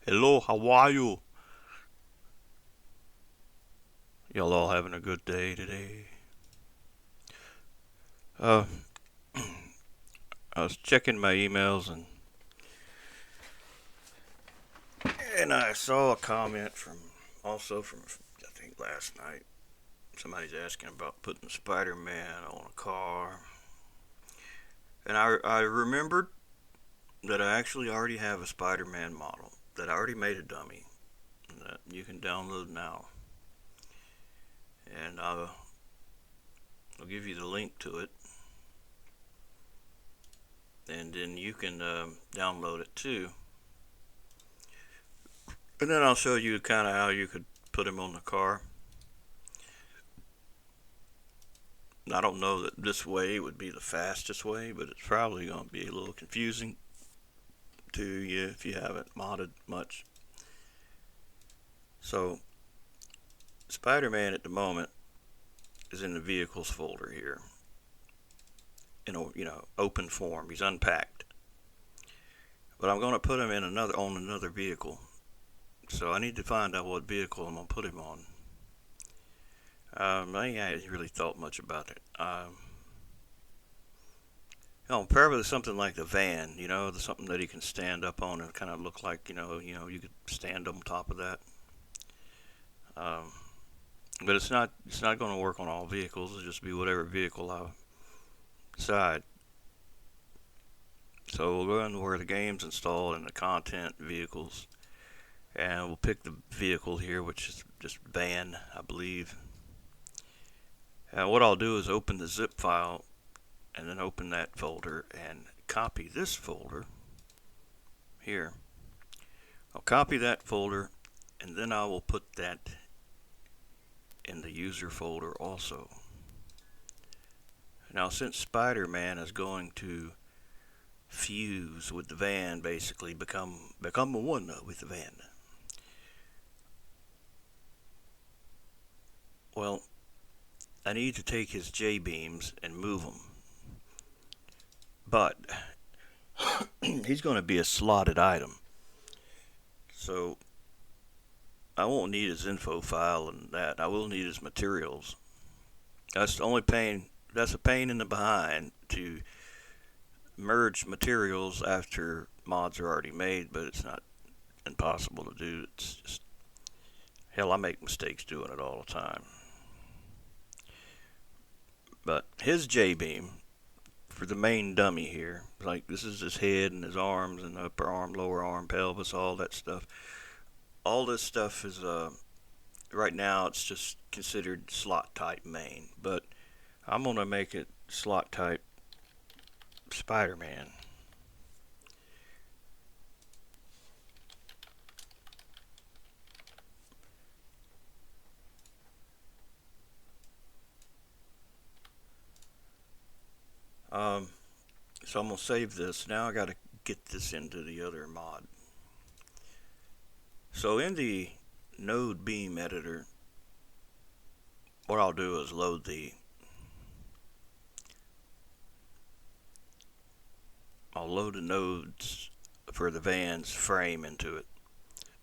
Hello, how are you? Y'all all having a good day today? Uh, I was checking my emails and I saw a comment from I think last night. Somebody's asking about putting Spider-Man on a car, and I remembered that I actually already have a Spider-Man model that I already made a dummy that you can download now, and I'll give you the link to it, and then you can download it too. And then I'll show you kind of how you could put him on the car. I don't know that this way would be the fastest way, but it's probably going to be a little confusing to you if you haven't modded much. So, Spider-Man at the moment is in the vehicles folder here. In a open form. He's unpacked. But I'm going to put him in another vehicle. So I need to find out what vehicle I'm going to put him on. I ain't really thought much about it. Probably something like the van, something that he can stand up on and kind of look like, you could stand on top of that. Um, but it's not going to work on all vehicles. It'll just be whatever vehicle I decide. So we'll go into where the game's installed and the content vehicles, and we'll pick the vehicle here, which is just van, I believe. And what I'll do is open the zip file and then open that folder and copy this folder here. I'll copy that folder and then I will put that in the user folder also. Now since Spider-Man is going to fuse with the van, basically become one with the van. Well, I need to take his Jbeams and move them. But he's going to be a slotted item. So I won't need his info file and that. I will need his materials. That's the only pain. That's a pain in the behind to merge materials after mods are already made, but it's not impossible to do. It's just, hell, I make mistakes doing it all the time. But his Jbeam for the main dummy here, like this is his head and his arms and upper arm, lower arm, pelvis, all that stuff. All this stuff is right now it's just considered slot type main, but I'm gonna make it slot type Spider-Man. Um, so I'm gonna save this. Now I gotta get this into the other mod. So in the node beam editor, what I'll do is I'll load the nodes for the van's frame into it.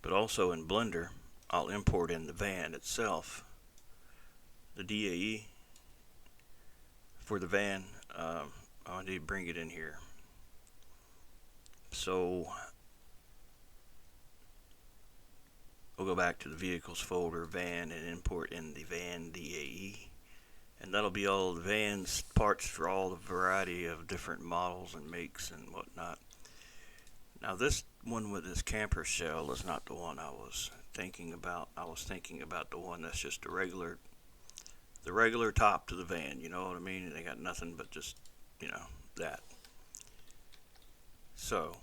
But also in Blender, I'll import in the van itself, the DAE for the van. I need to bring it in here. So we'll go back to the vehicles folder, van, and import in the van DAE. And that'll be all the van's parts for all the variety of different models and makes and whatnot. Now this one with this camper shell is not the one I was thinking about. I was thinking about the one that's just the regular top to the van, you know what I mean? And they got nothing but just, that. So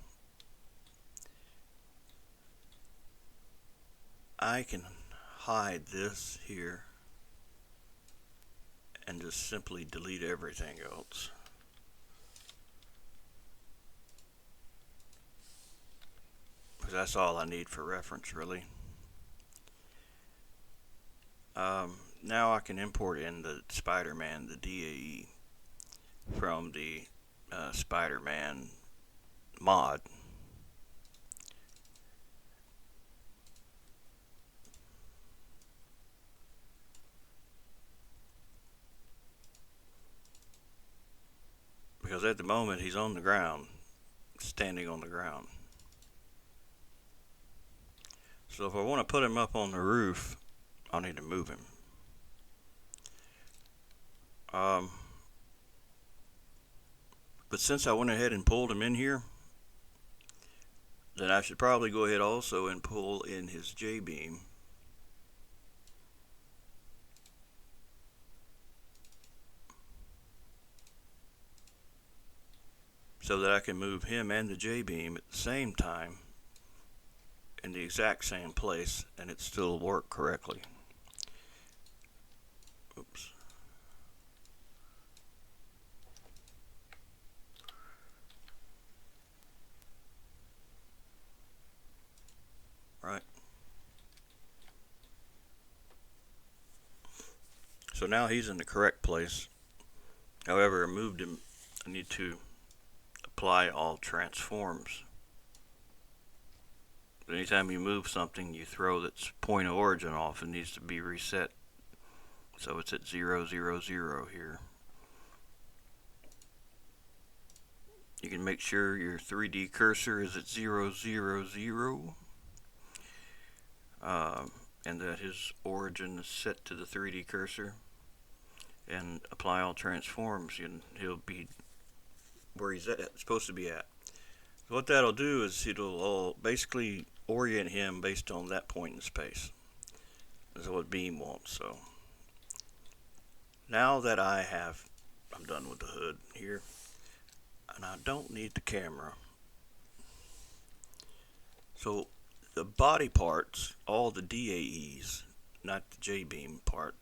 I can hide this here and just simply delete everything else. Because that's all I need for reference, really. Now I can import in the Spider-Man, the DAE, from the Spider-Man mod. at the moment he's on the ground, standing on the ground. So if I want to put him up on the roof, I'll need to move him. But since I went ahead and pulled him in here, then I should probably go ahead also and pull in his Jbeam. So that I can move him and the Jbeam at the same time in the exact same place and it still work correctly. Oops. Right. So now he's in the correct place. However, I moved him. I need to apply all transforms. Anytime you move something, you throw its point of origin off. It needs to be reset. So it's at 0, 0, 0 here. You can make sure your 3D cursor is at 0, 0, 0. And that his origin is set to the 3D cursor. And apply all transforms, and he'll be where he's supposed to be at. So what that'll do is it'll basically orient him based on that point in space. That's what Beam wants. So now that I'm done with the hood here, and I don't need the camera. So the body parts, all the DAEs, not the Jbeam part,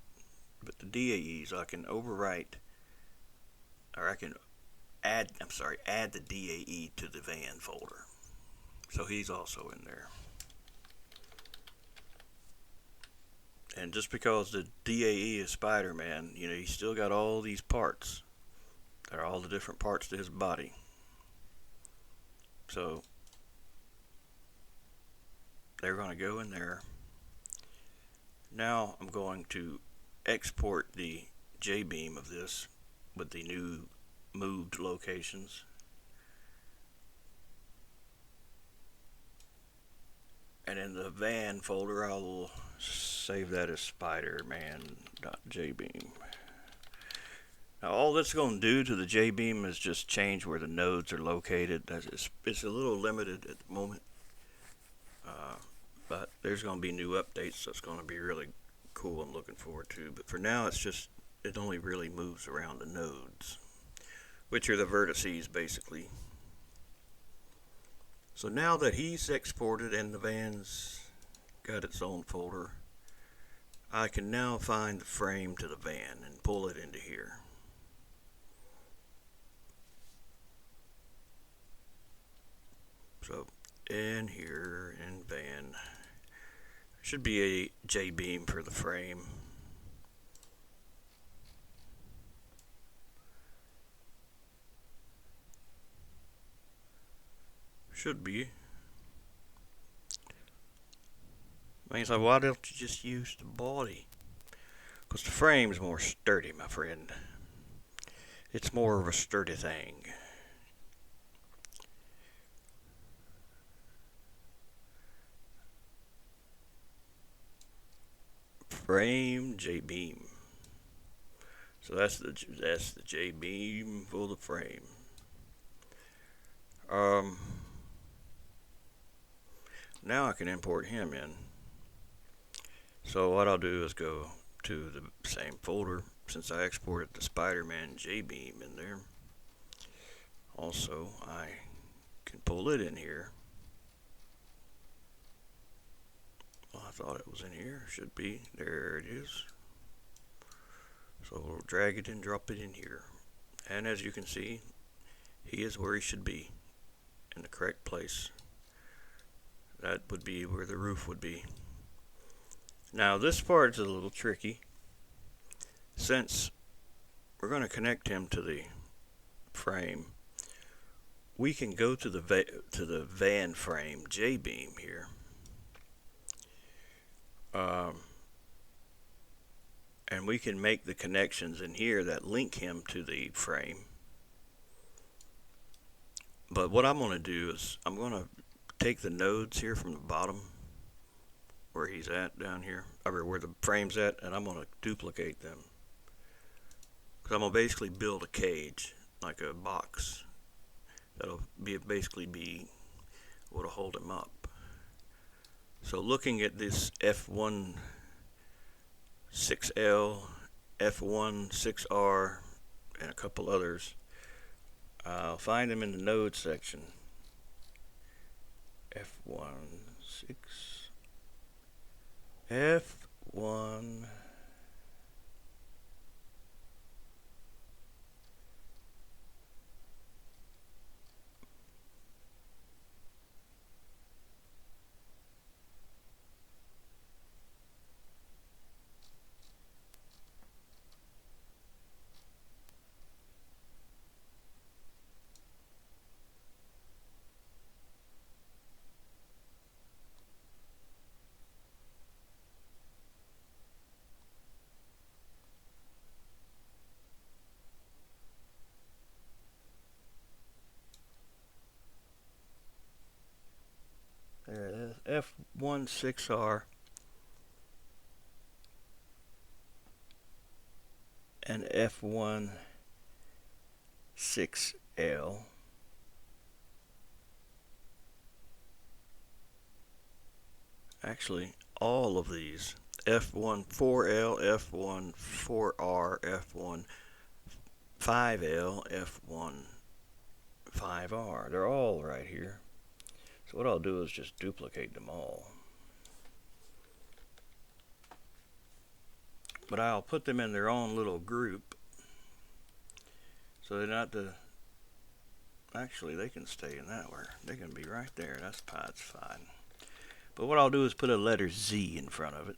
but the DAEs, I can overwrite, or I can add the DAE to the van folder. So he's also in there. And just because the DAE is Spider-Man, he's still got all these parts. They're all the different parts to his body. So they're going to go in there. Now I'm going to export the Jbeam of this with the new moved locations. And in the van folder, I will save that as spiderman.jbeam. Now all that's going to do to the Jbeam is just change where the nodes are located. It's a little limited at the moment, but there's going to be new updates, so it's going to be really cool. I'm looking forward to. But for now, it only really moves around the nodes, which are the vertices basically. So now that he's exported and the van's got its own folder, I can now find the frame to the van and pull it into here. So in here, in van, should be a Jbeam for the frame. Should be. Means like, why don't you just use the body? Because the frame's more sturdy, my friend. It's more of a sturdy thing. Frame Jbeam. So that's the Jbeam for the frame. Now I can import him in. So what I'll do is go to the same folder, since I exported the Spiderman Jbeam in there. Also, I can pull it in here. Well, I thought it was in here. Should be. There it is. So we'll drag it and drop it in here. And as you can see, he is where he should be, in the correct place. That would be where the roof would be. Now this part is a little tricky. Since we're going to connect him to the frame, we can go to the van frame Jbeam here. And we can make the connections in here that link him to the frame. But what I'm going to do is I'm going to take the nodes here from the bottom where he's at down here, or where the frame's at, and I'm going to duplicate them. Because I'm going to basically build a cage, like a box, that'll basically be what'll hold him up. So looking at this F1 6L, F1 6R, and a couple others, I'll find them in the node section. F1 6, F1 there it is, F1 6R and F1 6L. Actually, all of these, F1 4L, F1 4R, F1 5L, F1 5R, they're all right here. So what I'll do is just duplicate them all. But I'll put them in their own little group, so they're not the, actually they can stay in that where they can be right there. That's fine. But what I'll do is put a letter Z in front of it.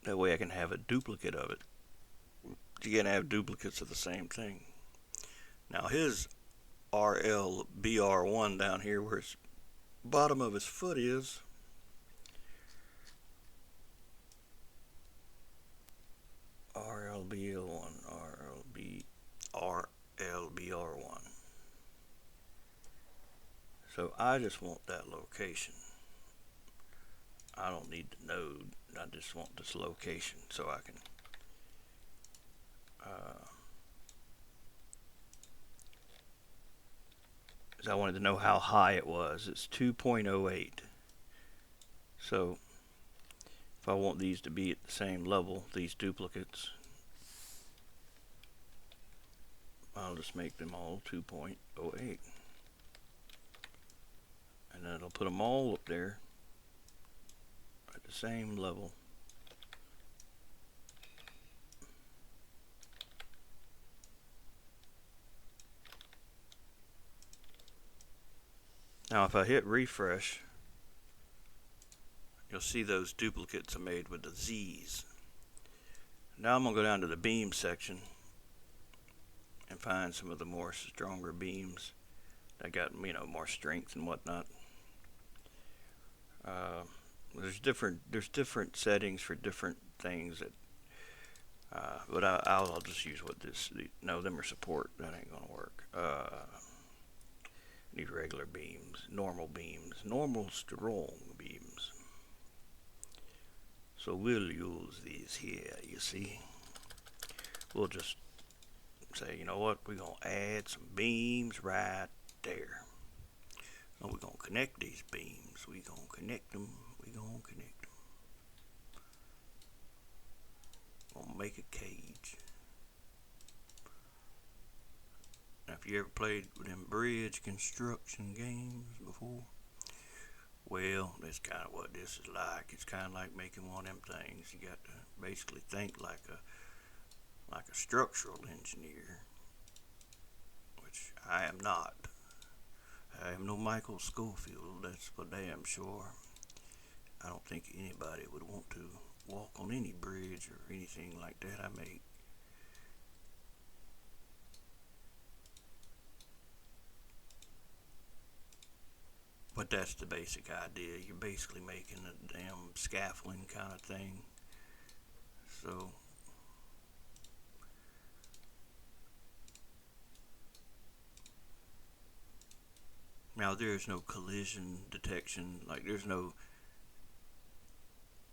That way I can have a duplicate of it. You can have duplicates of the same thing. Now his RLBR1 down here where his bottom of his foot is, RLBR1. So I just want that location. I don't need the node. I just want this location so I can I wanted to know how high it was. It's 2.08. So if I want these to be at the same level, these duplicates, I'll just make them all 2.08. And then it'll put them all up there at the same level. Now if I hit refresh, you'll see those duplicates are made with the Z's. Now I'm going to go down to the beam section and find some of the more stronger beams that got, you know, more strength and whatnot. There's different settings for different things that, but I'll just use what this. No, them are support. That ain't gonna work. Need regular beams, normal strong beams. So we'll use these here. You see, we'll just say, you know what? We're gonna add some beams right there. And we're gonna connect these beams. We're gonna connect them. Gonna make a cage. Now, if you ever played with them bridge construction games before, well, that's kind of what this is like. It's kind of like making one of them things. You got to basically think like a structural engineer, which I am not. I am no Michael Schofield, that's for damn sure. I don't think anybody would want to walk on any bridge or anything like that I make. But that's the basic idea. You're basically making a damn scaffolding kind of thing. So Now there's no collision detection, like there's no,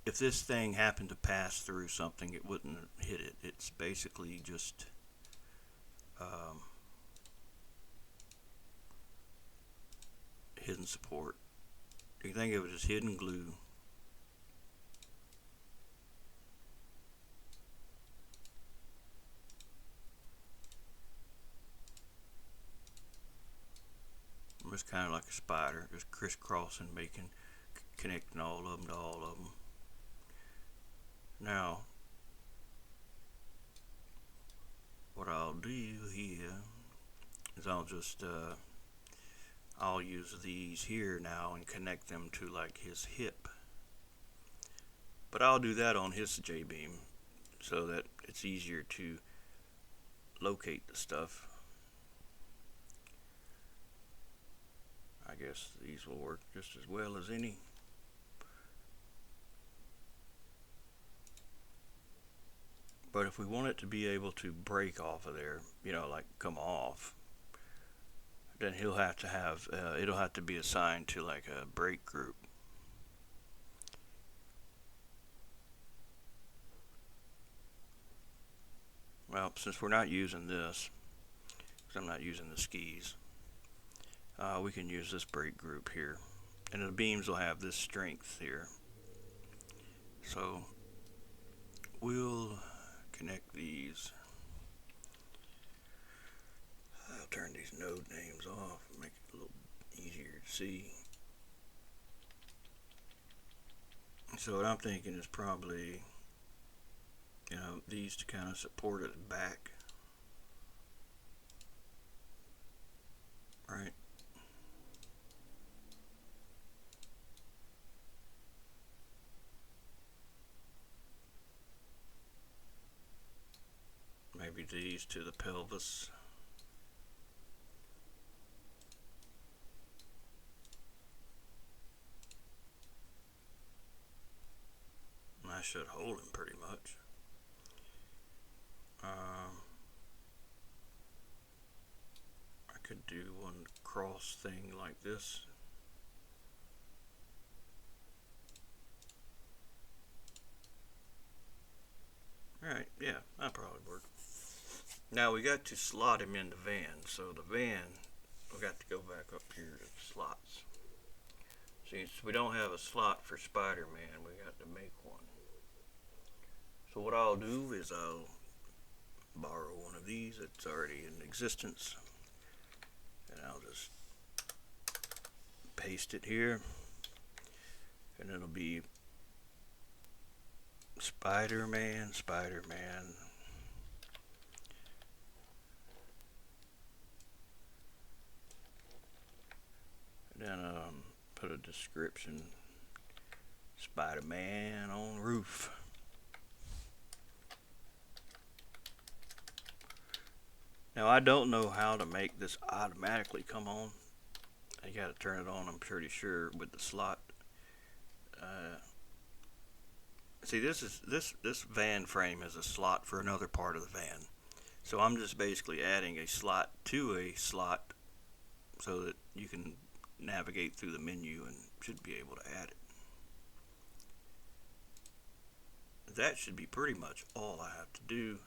if this thing happened to pass through something it wouldn't hit it. It's basically just hidden support. You can think of it as hidden glue. It's kind of like a spider, just crisscrossing, connecting all of them to all of them. Now, what I'll do here is I'll use these here now and connect them to like his hip. But I'll do that on his Jbeam so that it's easier to locate the stuff. I guess these will work just as well as any. But if we want it to be able to break off of there, you know, like come off, then he'll have to have, it'll have to be assigned to like a break group. Well, since we're not using this, because I'm not using the skis, we can use this break group here. And the beams will have this strength here. So we'll connect these. I'll turn these node names off and make it a little easier to see. So what I'm thinking is probably, you know, these to kind of support it back. Right. Maybe these to the pelvis. I should hold him pretty much. I could do one cross thing like this. Alright, yeah, that'll probably work. Now we got to slot him in the van. So the van, we got to go back up here to the slots. See, we don't have a slot for Spider-Man, we got to make one. So what I'll do is I'll borrow one of these that's already in existence, and I'll just paste it here, and it'll be Spider-Man. And then put a description, Spider-Man on roof. Now I don't know how to make this automatically come on. You got to turn it on, I'm pretty sure, with the slot. See, this van frame is a slot for another part of the van. So I'm just basically adding a slot to a slot so that you can navigate through the menu and should be able to add it. That should be pretty much all I have to do.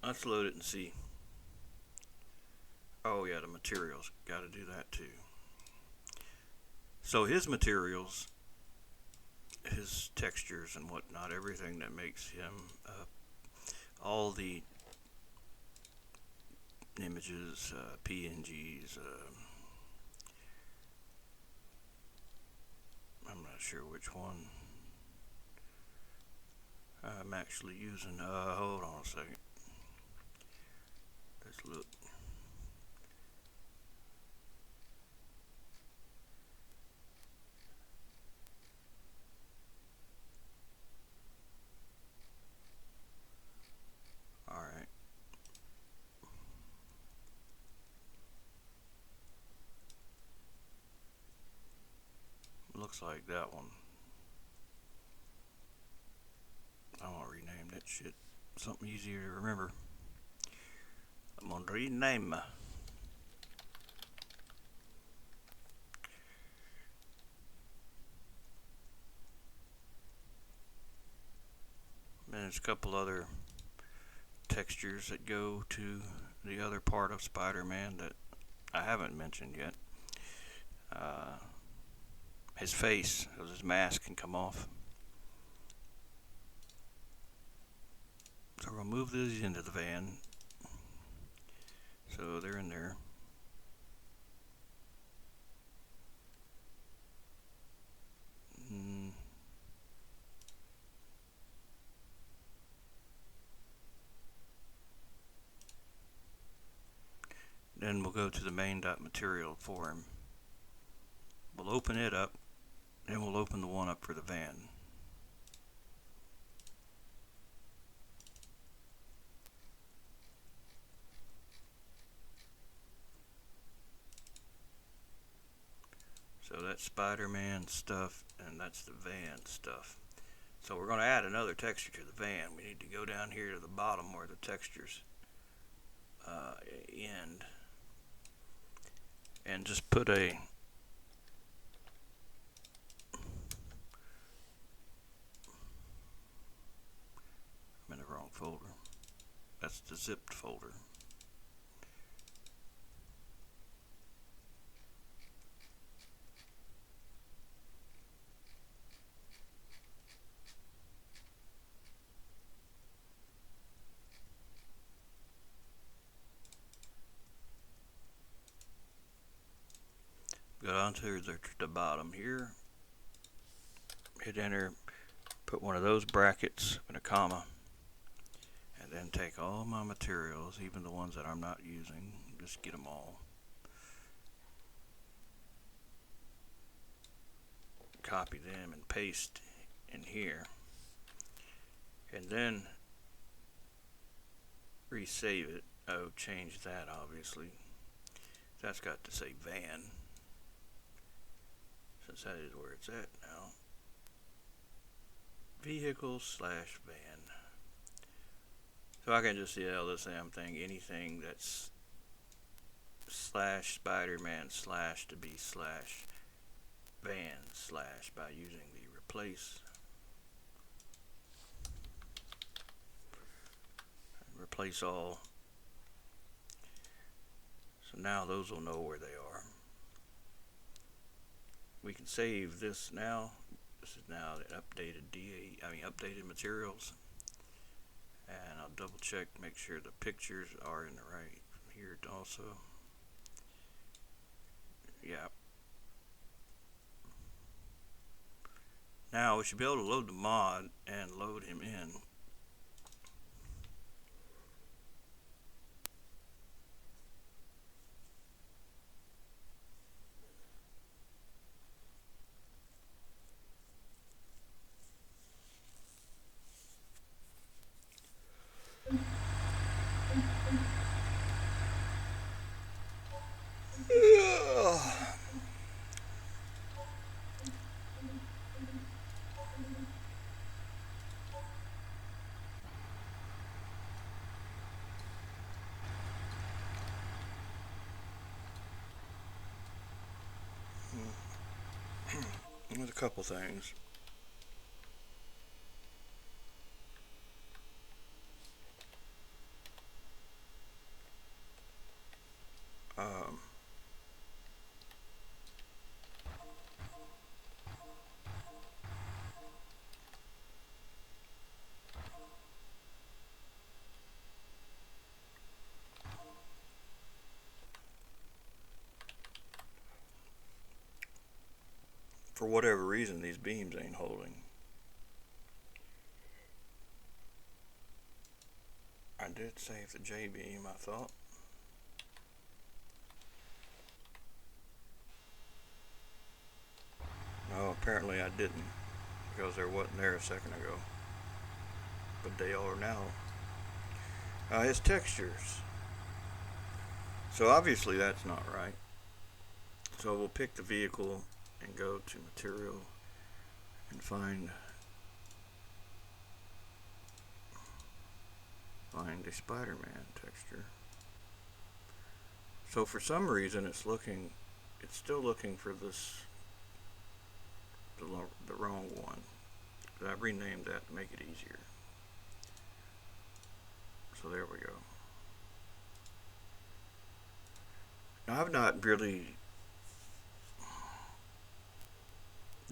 Let's load it and see. Oh yeah, the materials, got to do that too. So his materials, his textures and whatnot, everything that makes him all the images, PNGs, I'm not sure which one I'm actually using. Hold on a second. Let's look. Alright. Looks like that one. I want to rename that shit something easier to remember. I'm gonna rename. And there's a couple other textures that go to the other part of Spider-Man that I haven't mentioned yet. His face, because his mask can come off. So we're going to move these into the van. So they're in there. Then we'll go to the main.material for him. We'll open it up, then we'll open the one up for the van. So that's Spider-Man stuff, and that's the van stuff. So we're going to add another texture to the van. We need to go down here to the bottom where the textures end, and just put a I'm in the wrong folder. That's the zipped folder. Go down to the bottom here, hit enter, put one of those brackets and a comma, and then take all my materials, even the ones that I'm not using, just get them all. Copy them and paste in here, and then resave it. Oh, change that obviously. That's got to say van, since that is where it's at now. Vehicle/van. So I can just yell the same thing, anything that's /Spiderman/ to be /van/ by using the replace. Replace all. So now those will know where they are. We can save this now. This is now the updated updated materials. And I'll double check, make sure the pictures are in the right here also. Yeah. Now we should be able to load the mod and load him in. There's a couple things. For whatever reason, these beams ain't holding. I did save the Jbeam, I thought. No, apparently I didn't, because there wasn't there a second ago. But they are now. His textures. So obviously that's not right. So we'll pick the vehicle and go to material and find find a Spider-Man texture. So for some reason it's still looking for the wrong one. I renamed that to make it easier. So there we go. Now I've not really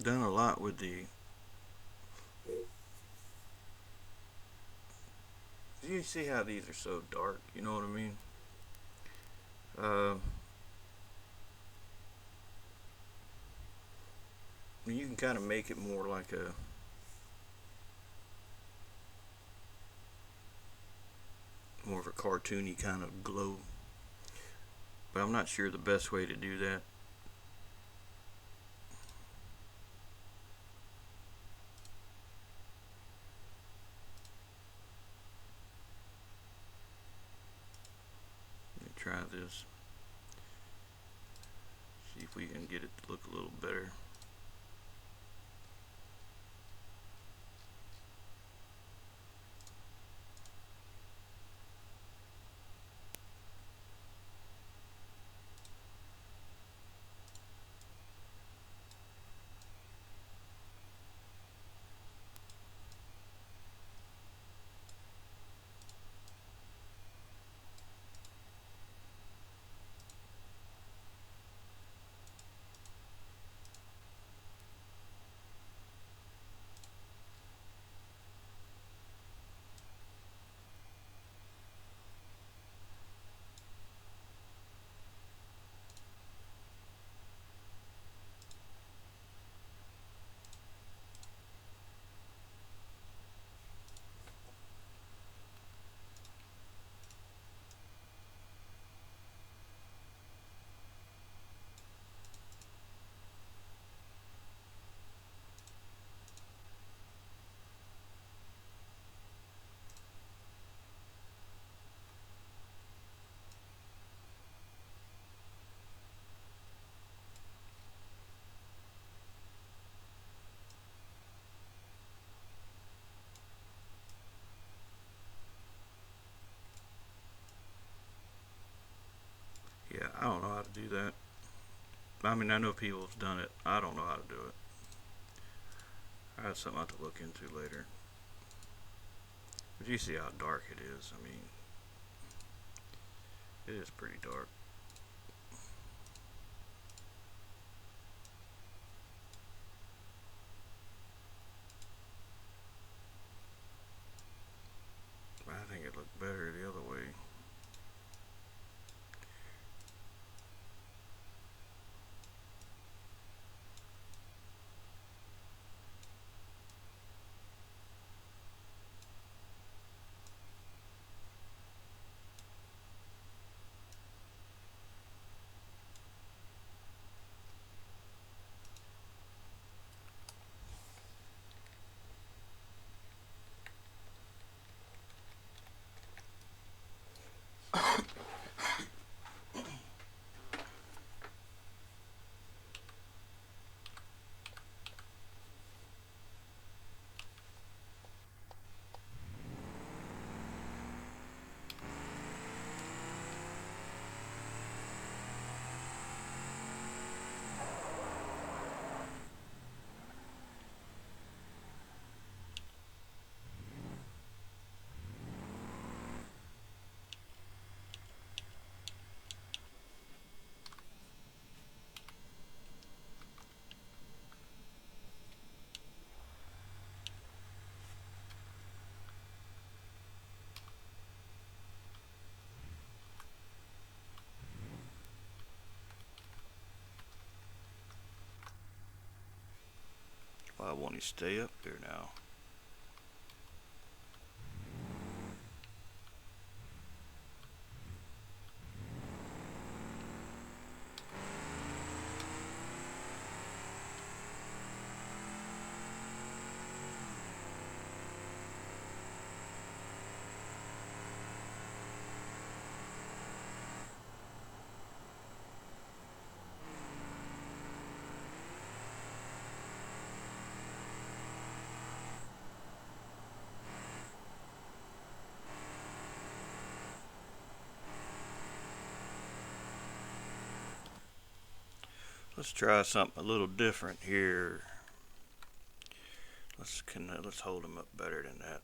done a lot with the. You see how these are so dark, you know what I mean? You can kind of make it more like more of a cartoony kind of glow, but I'm not sure the best way to do that. Let me try this, see if we can get it to look a little better. Yeah, I don't know how to do that. I mean, I know people have done it. I don't know how to do it. That's something I have to look into later. But you see how dark it is. I mean, it is pretty dark. I think it looked better the other way. I want to stay up there now. Let's try something a little different here. Let's hold them up better than that.